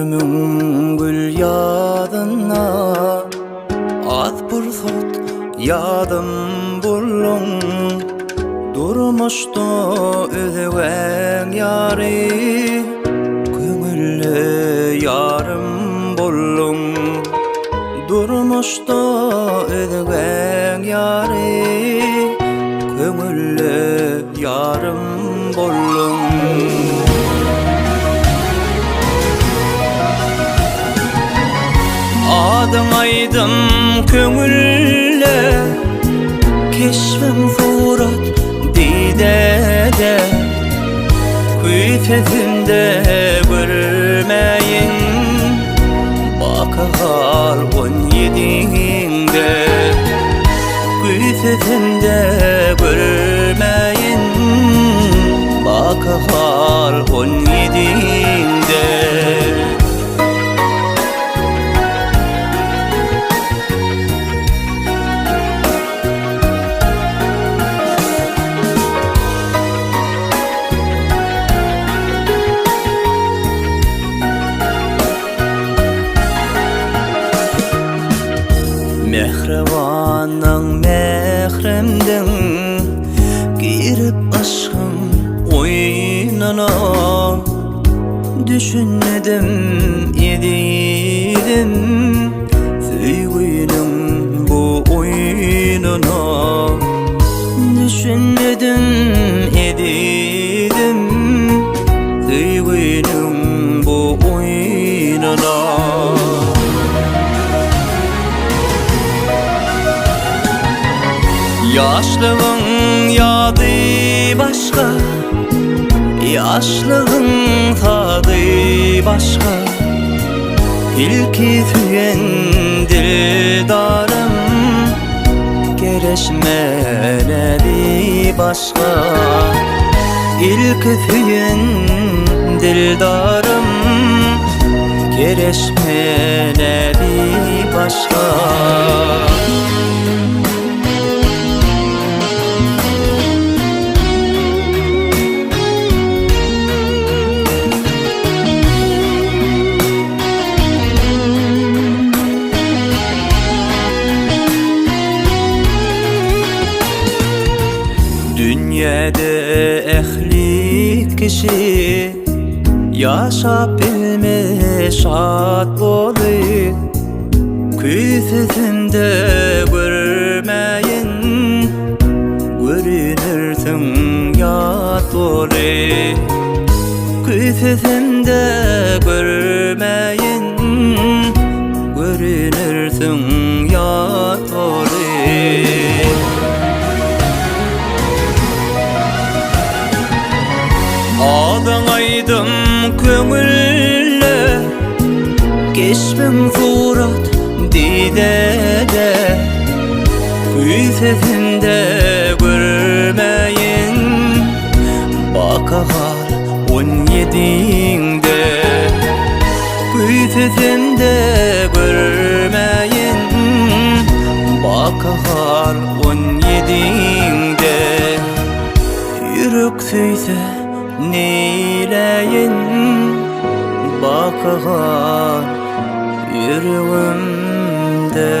Kömüngül yadına az bursat yadım bullun durmuştu özüven yari kömüllü yarım bullun durmuştu özüven yari kömüllü yarım bullun Adım aydım kömülle keşfim furat didede Kuyfetimde görmeyin bakar 17'inde Kuyfetimde görmeyin bakar 17'inde Mehrevanın mehremden girip aşkın oyununa düşünmedim edim sevginin bu oyununa düşünmedim edim sevginin bu oyununa Yaşlığın yadı başka, yaşlığın tadı başka İlki tüyen dildarım, gereşmeleri başka İlki tüyen dildarım, gereşmeleri başka Dünyada ehli kişi yaşap bilmiş şad bolu Küfetinde görmeyin görünürsün yad bolu Küfetinde görmeyin görünürsün yad bolu Adım aydım kömülle keşfim furat didede Küfetinde görmeyin bakar 17'inde Küfetinde görmeyin bakar 17'inde Yürük söyle neyleyin bakar yüreğimde